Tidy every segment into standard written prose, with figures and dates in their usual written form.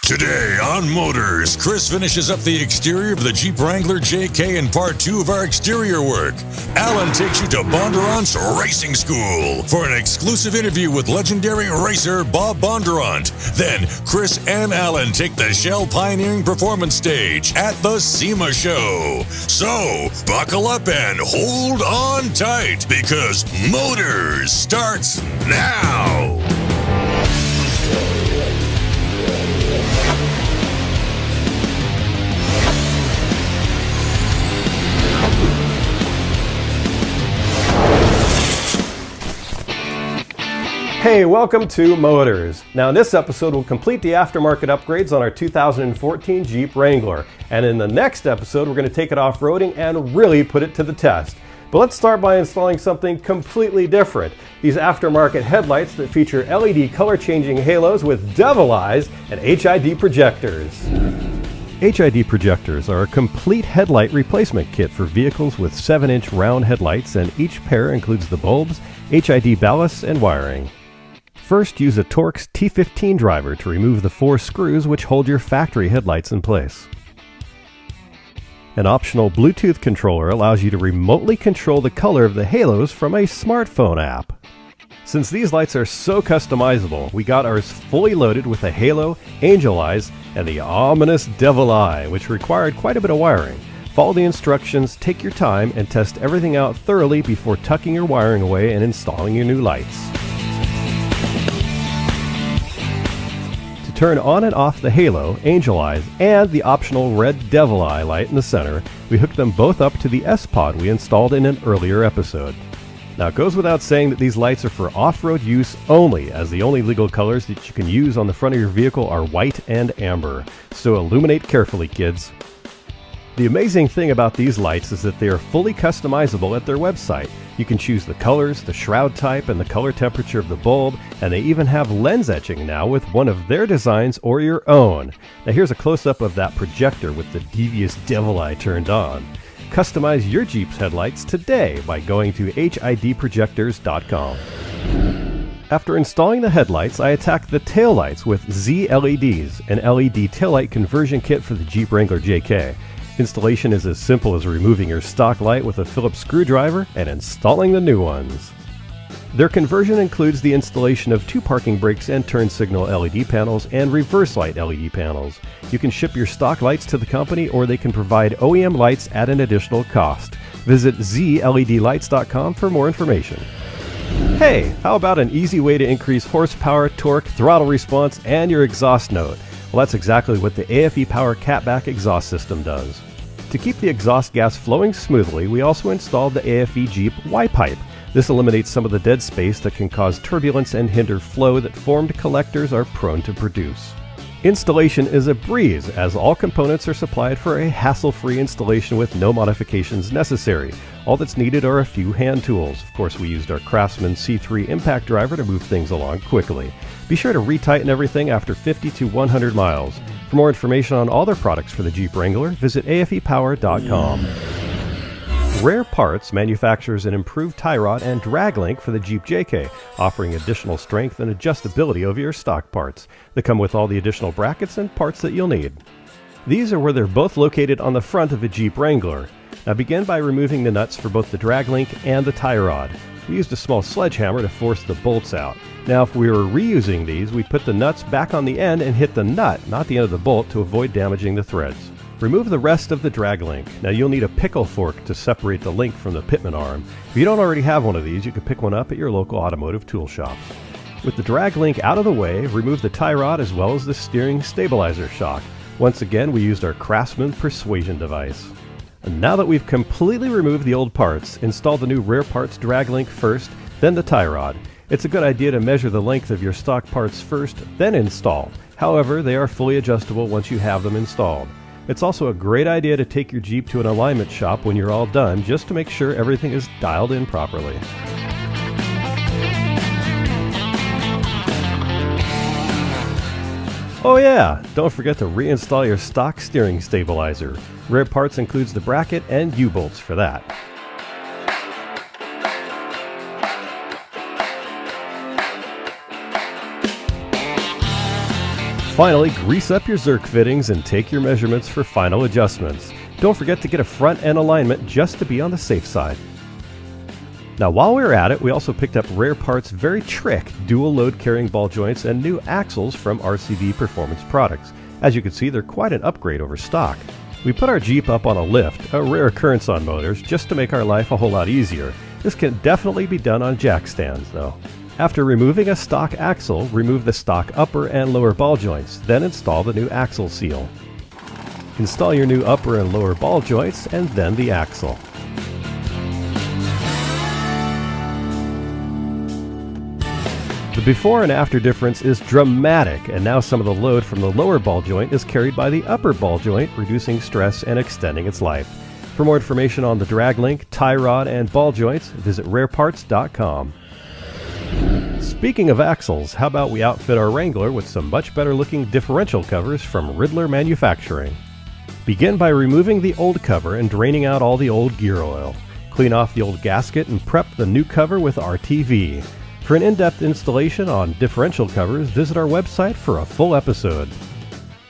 Today on Motorz, Chris finishes up the exterior of the Jeep Wrangler JK in part 2 of our exterior work. Alan takes you to Bondurant's racing school for an exclusive interview with legendary racer Bob Bondurant. Then Chris and Alan take the Shell Pioneering Performance stage at the SEMA Show. So, buckle up and hold on tight because Motorz starts now. Hey, welcome to Motorz. Now in this episode we'll complete the aftermarket upgrades on our 2014 Jeep Wrangler. And in the next episode we're going to take it off-roading and really put it to the test. But let's start by installing something completely different. These aftermarket headlights that feature LED color-changing halos with devil eyes and HID projectors. HID projectors are a complete headlight replacement kit for vehicles with 7-inch round headlights, and each pair includes the bulbs, HID ballasts, and wiring. First, use a Torx T15 driver to remove the 4 screws which hold your factory headlights in place. An optional Bluetooth controller allows you to remotely control the color of the halos from a smartphone app. Since these lights are so customizable, we got ours fully loaded with a halo, angel eyes, and the ominous devil eye, which required quite a bit of wiring. Follow the instructions, take your time, and test everything out thoroughly before tucking your wiring away and installing your new lights. Turn on and off the halo, angel eyes, and the optional red devil eye light in the center. We hooked them both up to the S-Pod we installed in an earlier episode. Now it goes without saying that these lights are for off-road use only, as the only legal colors that you can use on the front of your vehicle are white and amber. So illuminate carefully, kids. The amazing thing about these lights is that they are fully customizable at their website. You can choose the colors, the shroud type, and the color temperature of the bulb, and they even have lens etching now with one of their designs or your own. Now here's a close-up of that projector with the devious devil eye turned on. Customize your Jeep's headlights today by going to hidprojectors.com. After installing the headlights, I attacked the taillights with Z LEDs, an LED taillight conversion kit for the Jeep Wrangler JK. Installation is as simple as removing your stock light with a Phillips screwdriver and installing the new ones. Their conversion includes the installation of 2 parking brakes and turn signal LED panels and reverse light LED panels. You can ship your stock lights to the company, or they can provide OEM lights at an additional cost. Visit zledlights.com for more information. Hey, how about an easy way to increase horsepower, torque, throttle response, and your exhaust note? Well, that's exactly what the AFE Power Catback exhaust system does. To keep the exhaust gas flowing smoothly, we also installed the AFE Jeep Y-Pipe. This eliminates some of the dead space that can cause turbulence and hinder flow that formed collectors are prone to produce. Installation is a breeze, as all components are supplied for a hassle-free installation with no modifications necessary. All that's needed are a few hand tools. Of course, we used our Craftsman C3 impact driver to move things along quickly. Be sure to retighten everything after 50 to 100 miles. For more information on all their products for the Jeep Wrangler, visit afepower.com. Rare Partz manufactures an improved tie rod and drag link for the Jeep JK, offering additional strength and adjustability over your stock parts. They come with all the additional brackets and parts that you'll need. These are where they're both located on the front of a Jeep Wrangler. Now begin by removing the nuts for both the drag link and the tie rod. We used a small sledgehammer to force the bolts out. Now if we were reusing these, we'd put the nuts back on the end and hit the nut, not the end of the bolt, to avoid damaging the threads. Remove the rest of the drag link. Now you'll need a pickle fork to separate the link from the pitman arm. If you don't already have one of these, you can pick one up at your local automotive tool shop. With the drag link out of the way, remove the tie rod as well as the steering stabilizer shock. Once again, we used our Craftsman persuasion device. And now that we've completely removed the old parts, install the new Rare Partz drag link first, then the tie rod. It's a good idea to measure the length of your stock parts first, then install. However, they are fully adjustable once you have them installed. It's also a great idea to take your Jeep to an alignment shop when you're all done, just to make sure everything is dialed in properly. Oh yeah, don't forget to reinstall your stock steering stabilizer. Rare Partz includes the bracket and U-bolts for that. finally, grease up your Zerk fittings and take your measurements for final adjustments. Don't forget to get a front end alignment just to be on the safe side. Now while we were at it, we also picked up Rare Partz' very trick dual load carrying ball joints and new axles from RCV Performance Products. As you can see, they're quite an upgrade over stock. We put our Jeep up on a lift, a rare occurrence on Motorz, just to make our life a whole lot easier. This can definitely be done on jack stands though. After removing a stock axle, remove the stock upper and lower ball joints, then install the new axle seal. Install your new upper and lower ball joints and then the axle. The before and after difference is dramatic, and now some of the load from the lower ball joint is carried by the upper ball joint, reducing stress and extending its life. For more information on the drag link, tie rod, and ball joints, visit rareparts.com. Speaking of axles, how about we outfit our Wrangler with some much better looking differential covers from Riddler Manufacturing. Begin by removing the old cover and draining out all the old gear oil. Clean off the old gasket and prep the new cover with RTV. For an in-depth installation on differential covers, visit our website for a full episode.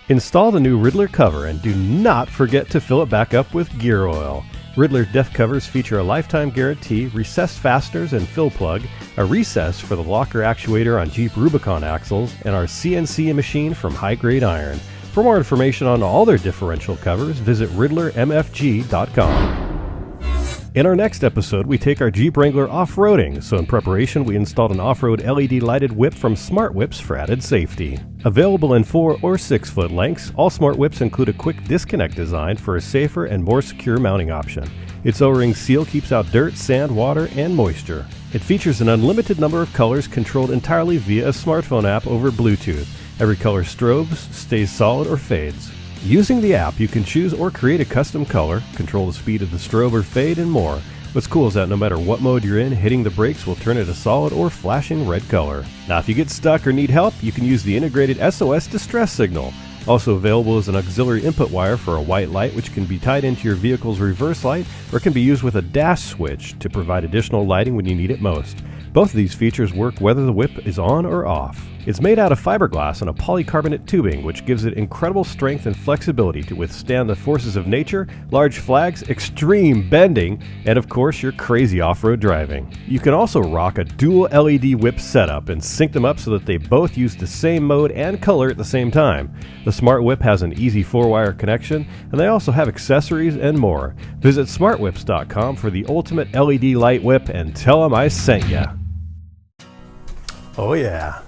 Install the new Riddler cover and do not forget to fill it back up with gear oil. Riddler def covers feature a lifetime guarantee, recessed fasteners and fill plug, a recess for the locker actuator on Jeep Rubicon axles, and our CNC machine from High Grade Iron. For more information on all their differential covers, visit riddlermfg.com. In our next episode, we take our Jeep Wrangler off-roading, so in preparation we installed an off-road LED lighted whip from SmartWhips for added safety. Available in 4 or 6 foot lengths, all SmartWhips include a quick disconnect design for a safer and more secure mounting option. Its O-ring seal keeps out dirt, sand, water, and moisture. It features an unlimited number of colors controlled entirely via a smartphone app over Bluetooth. Every color strobes, stays solid, or fades. Using the app, you can choose or create a custom color, control the speed of the strobe or fade, and more. What's cool is that no matter what mode you're in, hitting the brakes will turn it a solid or flashing red color. Now if you get stuck or need help, you can use the integrated SOS distress signal. Also available is an auxiliary input wire for a white light, which can be tied into your vehicle's reverse light or can be used with a dash switch to provide additional lighting when you need it most. Both of these features work whether the whip is on or off. It's made out of fiberglass and a polycarbonate tubing, which gives it incredible strength and flexibility to withstand the forces of nature, large flags, extreme bending, and of course your crazy off-road driving. You can also rock a dual LED whip setup and sync them up so that they both use the same mode and color at the same time. The Smart Whip has an easy 4-wire connection, and they also have accessories and more. Visit smartwhips.com for the ultimate LED light whip and tell them I sent ya. Oh yeah.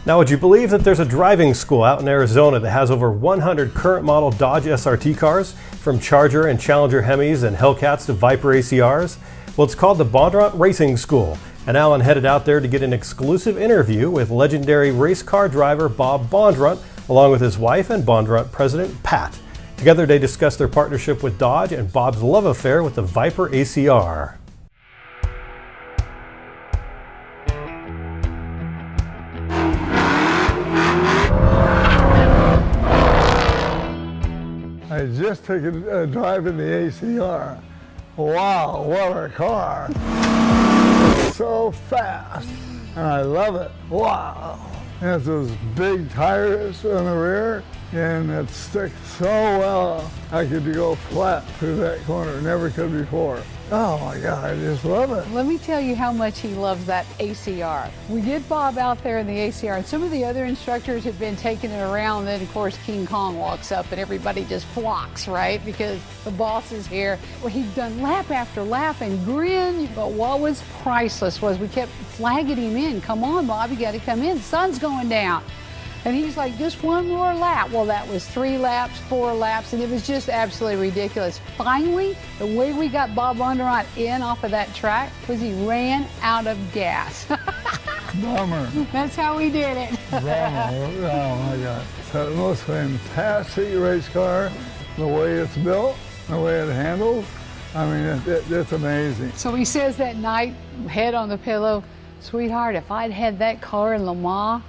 Now, would you believe that there's a driving school out in Arizona that has over 100 current model Dodge SRT cars, from Charger and Challenger Hemis and Hellcats to Viper ACRs? Well, it's called the Bondurant Racing School, and Alan headed out there to get an exclusive interview with legendary race car driver Bob Bondurant, along with his wife and Bondurant president Pat. Together they discussed their partnership with Dodge and Bob's love affair with the Viper ACR. I just took a drive in the ACR. Wow, what a car. It's so fast, and I love it. Wow. It has those big tires on the rear, and it sticks so well. I could go flat through that corner, never could before. Oh my God, I just love it. Let me tell you how much he loves that ACR. We get Bob out there in the ACR, and some of the other instructors have been taking it around, and then of course King Kong walks up and everybody just flocks, right? Because the boss is here. Well, he'd done lap after lap and grinned, but what was priceless was we kept flagging him in. Come on, Bob, you gotta come in, the sun's going down. And he's like, just one more lap. Well, that was 3 laps, 4 laps, and it was just absolutely ridiculous. Finally, the way we got Bob Bondurant in off of that track was he ran out of gas. Bummer. That's how we did it. Bummer. Oh my God. It's the most fantastic race car, the way it's built, the way it handles. I mean, it's amazing. So he says that night, head on the pillow, sweetheart, if I'd had that car in Le Mans,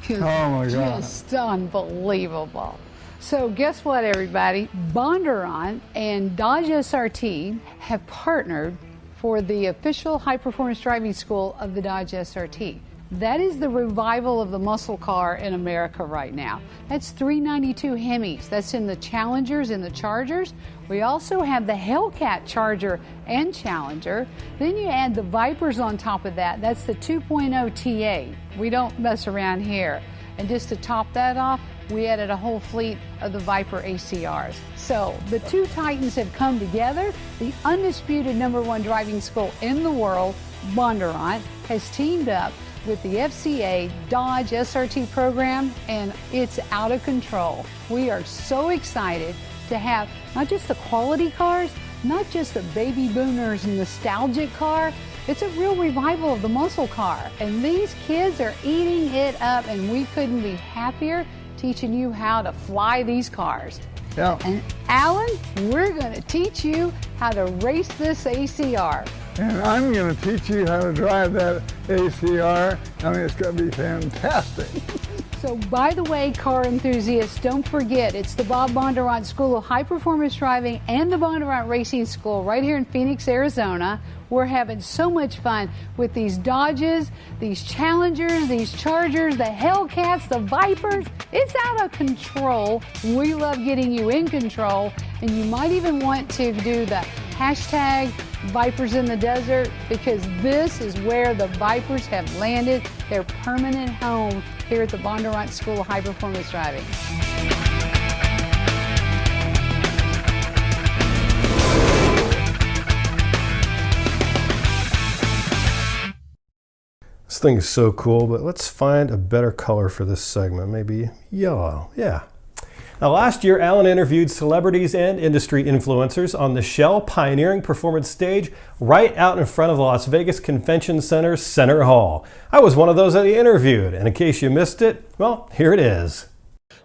oh my God. Just unbelievable. So guess what, everybody? Bondurant and Dodge SRT have partnered for the official high performance driving school of the Dodge SRT. That is the revival of the muscle car in America right now. That's 392 Hemis. That's in the Challengers and the Chargers. We also have the Hellcat Charger and Challenger. Then you add the Vipers on top of that. That's the 2.0 TA. We don't mess around here. And just to top that off, we added a whole fleet of the Viper ACRs. So the two titans have come together. The undisputed #1 driving school in the world, Bondurant, has teamed up with the FCA Dodge SRT program, and it's out of control. We are so excited to have not just the quality cars, not just the baby boomers nostalgic car. It's a real revival of the muscle car, and these kids are eating it up, and we couldn't be happier teaching you how to fly these cars. Yeah. And Alan, we're going to teach you how to race this ACR. And I'm going to teach you how to drive that ACR. I mean, it's going to be fantastic. So, by the way, car enthusiasts, don't forget, it's the Bob Bondurant School of High Performance Driving and the Bondurant Racing School right here in Phoenix, Arizona. We're having so much fun with these Dodges, these Challengers, these Chargers, the Hellcats, the Vipers. It's out of control. We love getting you in control, and you might even want to do the hashtag Vipers in the Desert, because this is where the Vipers have landed their permanent home here at the Bondurant School of High Performance Driving. This thing is so cool, but let's find a better color for this segment. Maybe yellow. Yeah. Now, last year, Alan interviewed celebrities and industry influencers on the Shell Pioneering Performance stage right out in front of the Las Vegas Convention Center's Center Hall. I was one of those that he interviewed, and in case you missed it, well, here it is.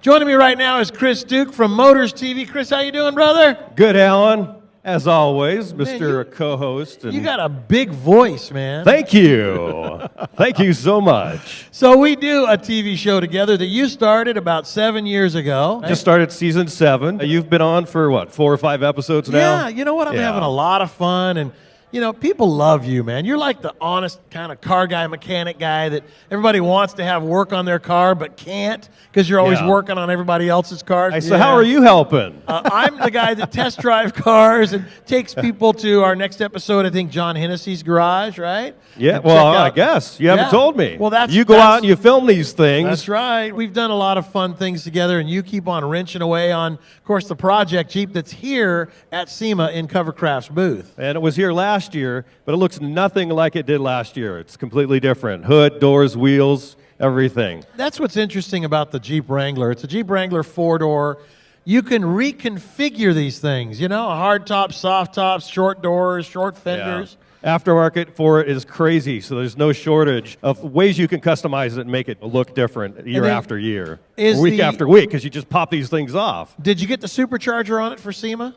Joining me right now is Chris Duke from Motorz TV. Chris, how you doing, brother? Good, Alan. As always, Man, Mr. Co-host. You got a big voice, man. Thank you. Thank you so much. So we do a TV show together that you started about 7 years ago. Just started season 7. You've been on for, what, 4 or 5 episodes now? Yeah, you know what? I'm having a lot of fun, and you know, people love you, man. You're like the honest kind of car guy, mechanic guy that everybody wants to have work on their car but can't because you're always working on everybody else's cars. So how are you helping? I'm the guy that test drive cars and takes people to our next episode, I think, John Hennessy's garage, right? Yeah, well, I guess. You haven't told me. Well, you go out and you film these things. That's right. We've done a lot of fun things together, and you keep on wrenching away on, of course, the Project Jeep that's here at SEMA in Covercraft's booth. And it was here last year, but it looks nothing like it did last year. It's completely different. Hood, doors, wheels, everything. That's what's interesting about the Jeep Wrangler. It's a Jeep Wrangler 4-door. You can reconfigure these things, you know, hard tops, soft tops, short doors, short fenders. Yeah. Aftermarket for it is crazy, so there's no shortage of ways you can customize it and make it look different year after year, week after week, because you just pop these things off. Did you get the supercharger on it for SEMA?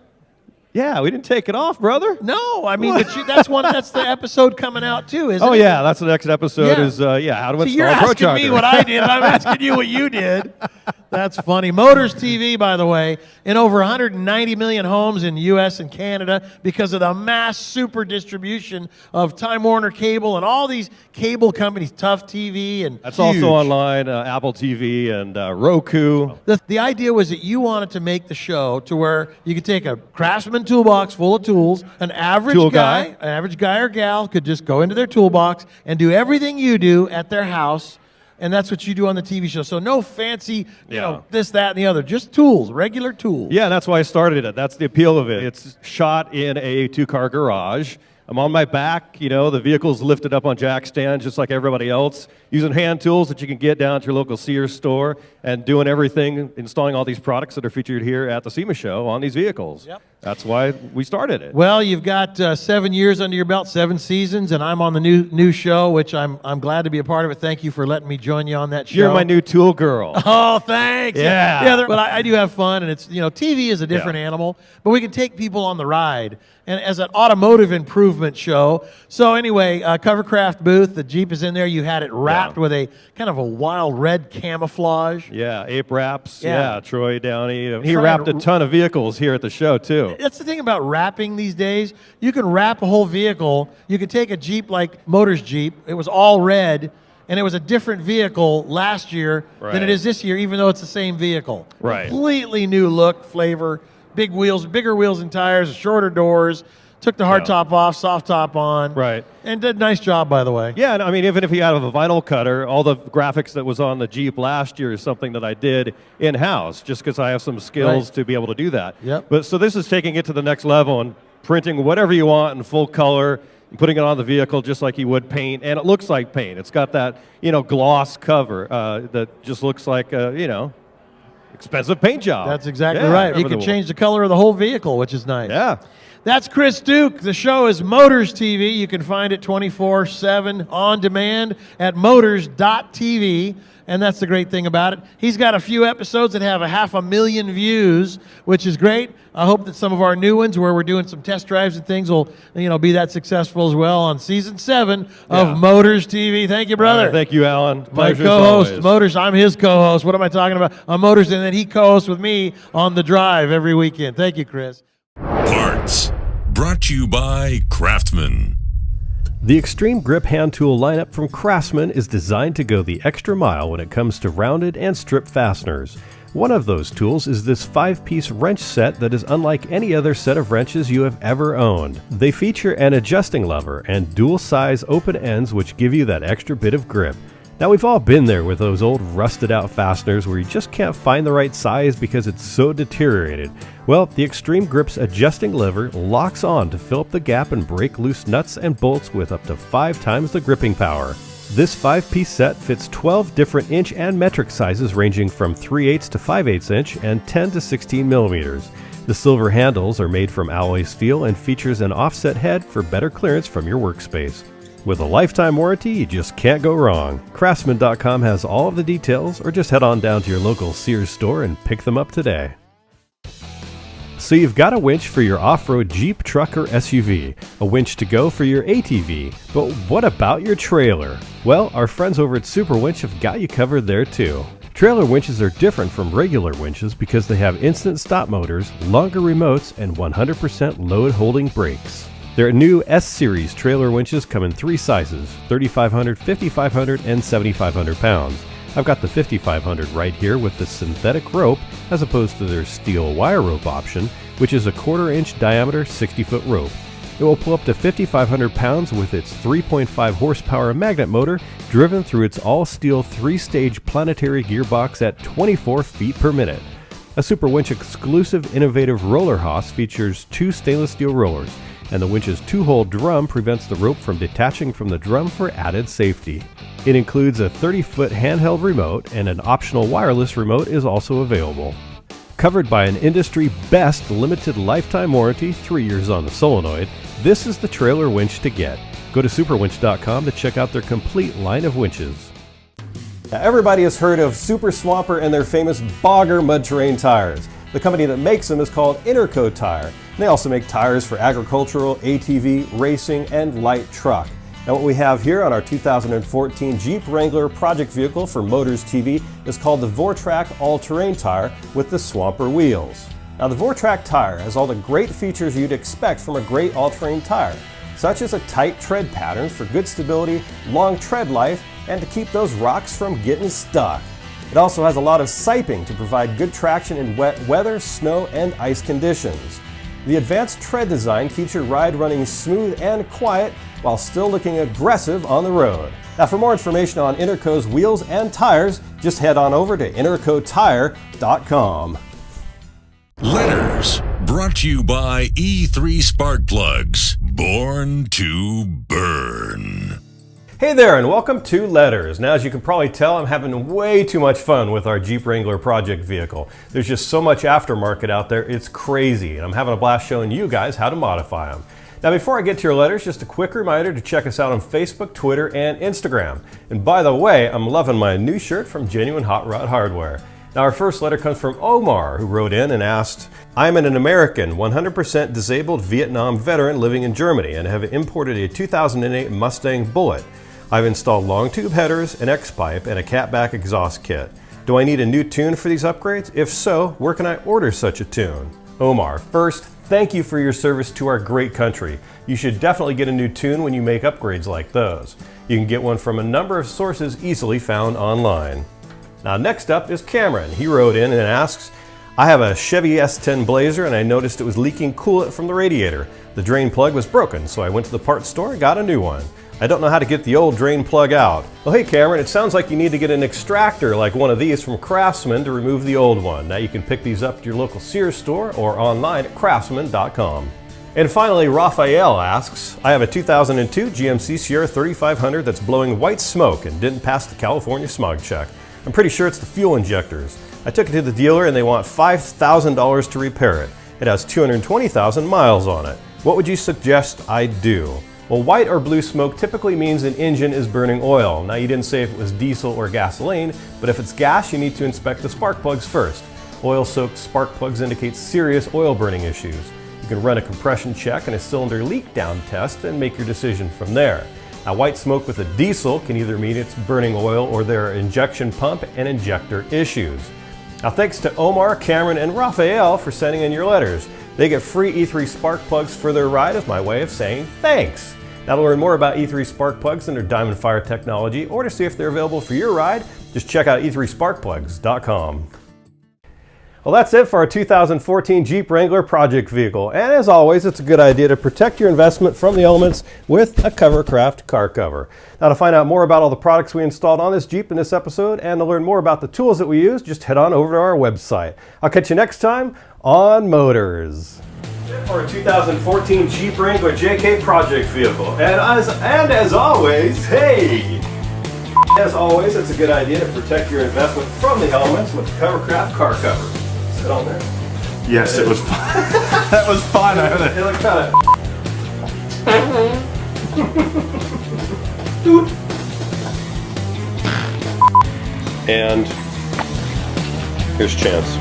Yeah, we didn't take it off, brother. No, I mean, but that's the episode coming out too, isn't it? Oh yeah, that's the next episode. Is how to install a you're Pro asking Charger. me what I did, and I'm asking you what you did. That's funny. Motorz TV, by the way, in over 190 million homes in the U.S. and Canada because of the mass super distribution of Time Warner Cable and all these cable companies, Tough TV, and that's huge. Also online, Apple TV and Roku. The idea was that you wanted to make the show to where you could take a Craftsman toolbox full of tools, an average guy or gal could just go into their toolbox and do everything you do at their house. And that's what you do on the TV show. So no fancy, you know, this, that, and the other. Just tools, regular tools. Yeah, that's why I started it. That's the appeal of it. It's shot in a 2-car garage. I'm on my back, you know, the vehicle's lifted up on jack stands just like everybody else, using hand tools that you can get down to your local Sears store and doing everything, installing all these products that are featured here at the SEMA Show on these vehicles. Yep. That's why we started it. Well, you've got 7 years under your belt, 7 seasons, and I'm on the new show, which I'm glad to be a part of it. Thank you for letting me join you on that show. You're my new tool girl. Oh, thanks. Yeah. But I do have fun, and it's, you know, TV is a different animal, but we can take people on the ride. And as an automotive improvement show. So anyway, Covercraft booth, the Jeep is in there. You had it wrapped with a kind of a wild red camouflage. Yeah, ape wraps. Yeah, Troy Downey. He wrapped a ton of vehicles here at the show, too. That's the thing about wrapping these days. You can wrap a whole vehicle. You can take a Jeep like Motorz Jeep. It was all red, and it was a different vehicle last year than it is this year, even though it's the same vehicle. Right. Completely new look, flavor, big wheels, bigger wheels and tires, shorter doors. Took the hard top off, soft top on. Right. And did a nice job, by the way. Yeah, and I mean, even if you have a vinyl cutter, all the graphics that was on the Jeep last year is something that I did in-house, just because I have some skills to be able to do that. Yep. But so this is taking it to the next level and printing whatever you want in full color and putting it on the vehicle just like you would paint, and it looks like paint. It's got that, gloss cover that just looks like, expensive paint job. That's exactly right. You can change the color of the whole vehicle, which is nice. Yeah. That's Chris Duke. The show is Motorz TV. You can find it 24/7 on demand at motorz.tv. And that's the great thing about it. He's got a few episodes that have 500,000 views, which is great. I hope that some of our new ones, where we're doing some test drives and things, will be that successful as well on season 7 of Motorz TV. Thank you, brother. Thank you, Alan. My Pleasure co-host, as always. Motorz. I'm his co-host. What am I talking about? On Motorz, and then he co-hosts with me on The Drive every weekend. Thank you, Chris. Partz, brought to you by Craftsman. The Extreme Grip hand tool lineup from Craftsman is designed to go the extra mile when it comes to rounded and strip fasteners. One of those tools is this 5-piece wrench set that is unlike any other set of wrenches you have ever owned. They feature an adjusting lever and dual-size open ends which give you that extra bit of grip. Now, we've all been there with those old rusted out fasteners where you just can't find the right size because it's so deteriorated. Well, the Extreme Grip's adjusting lever locks on to fill up the gap and break loose nuts and bolts with up to 5 times the gripping power. This 5-piece set fits 12 different inch and metric sizes ranging from 3/8 to 5/8 inch and 10 to 16 millimeters. The silver handles are made from alloy steel and features an offset head for better clearance from your workspace. With a lifetime warranty, you just can't go wrong. Craftsman.com has all of the details, or just head on down to your local Sears store and pick them up today. So you've got a winch for your off-road Jeep, truck, or SUV, a winch to go for your ATV, but what about your trailer? Well, our friends over at Superwinch have got you covered there too. Trailer winches are different from regular winches because they have instant stop motors, longer remotes, and 100% load-holding brakes. Their new S-Series trailer winches come in 3 sizes, 3,500, 5,500, and 7,500 pounds. I've got the 5,500 right here with the synthetic rope as opposed to their steel wire rope option, which is a 1/4 inch diameter 60-foot rope. It will pull up to 5,500 pounds with its 3.5 horsepower magnet motor driven through its all-steel 3-stage planetary gearbox at 24 feet per minute. A Superwinch exclusive innovative roller hoss features 2 stainless steel rollers, and the winch's 2-hole drum prevents the rope from detaching from the drum for added safety. It includes a 30-foot handheld remote, and an optional wireless remote is also available. Covered by an industry best limited lifetime warranty, 3 years on the solenoid, this is the trailer winch to get. Go to superwinch.com to check out their complete line of winches. Now, everybody has heard of Super Swamper and their famous Bogger mud terrain tires. The company that makes them is called Interco Tire. They also make tires for agricultural, ATV, racing, and light truck. Now, what we have here on our 2014 Jeep Wrangler project vehicle for Motorz TV is called the Vortrac all-terrain tire with the Swamper wheels. Now, the Vortrac tire has all the great features you'd expect from a great all-terrain tire, such as a tight tread pattern for good stability, long tread life, and to keep those rocks from getting stuck. It also has a lot of siping to provide good traction in wet weather, snow, and ice conditions. The advanced tread design keeps your ride running smooth and quiet while still looking aggressive on the road. Now, for more information on Interco's wheels and tires, just head on over to intercotire.com. Letters, brought to you by E3 Spark Plugs, born to burn. Hey there, and welcome to Letters. Now, as you can probably tell, I'm having way too much fun with our Jeep Wrangler project vehicle. There's just so much aftermarket out there, it's crazy, and I'm having a blast showing you guys how to modify them. Now, before I get to your letters, just a quick reminder to check us out on Facebook, Twitter, and Instagram. And by the way, I'm loving my new shirt from Genuine Hot Rod Hardware. Now, our first letter comes from Omar, who wrote in and asked, I'm an American, 100% disabled Vietnam veteran living in Germany and have imported a 2008 Mustang Bullet. I've installed long tube headers, an X-pipe, and a catback exhaust kit. Do I need a new tune for these upgrades? If so, where can I order such a tune? Omar, first, thank you for your service to our great country. You should definitely get a new tune when you make upgrades like those. You can get one from a number of sources easily found online. Now next up is Cameron. He wrote in and asks, I have a Chevy S10 Blazer and I noticed it was leaking coolant from the radiator. The drain plug was broken, so I went to the parts store and got a new one. I don't know how to get the old drain plug out. Well, hey Cameron, it sounds like you need to get an extractor like one of these from Craftsman to remove the old one. Now you can pick these up at your local Sears store or online at craftsman.com. And finally, Raphael asks, I have a 2002 GMC Sierra 3500 that's blowing white smoke and didn't pass the California smog check. I'm pretty sure it's the fuel injectors. I took it to the dealer and they want $5,000 to repair it. It has 220,000 miles on it. What would you suggest I do? Well, white or blue smoke typically means an engine is burning oil. Now you didn't say if it was diesel or gasoline, but if it's gas, you need to inspect the spark plugs first. Oil-soaked spark plugs indicate serious oil burning issues. You can run a compression check and a cylinder leak down test and make your decision from there. Now, white smoke with a diesel can either mean it's burning oil or there are injection pump and injector issues. Now, thanks to Omar, Cameron, and Raphael for sending in your letters. They get free E3 spark plugs for their ride as my way of saying thanks. Now, to learn more about E3 spark plugs and their Diamond Fire technology, or to see if they're available for your ride, just check out e3sparkplugs.com. Well, that's it for our 2014 Jeep Wrangler project vehicle. And as always, it's a good idea to protect your investment from the elements with a Covercraft car cover. Now, to find out more about all the products we installed on this Jeep in this episode and to learn more about the tools that we use, just head on over to our website. I'll catch you next time on Motorz. For our 2014 Jeep Wrangler JK project vehicle. And as always, hey! As always, it's a good idea to protect your investment from the elements with the Covercraft car cover. Sit on there. Yes, it was fun. That was fun. It looked kind of... And here's Chance.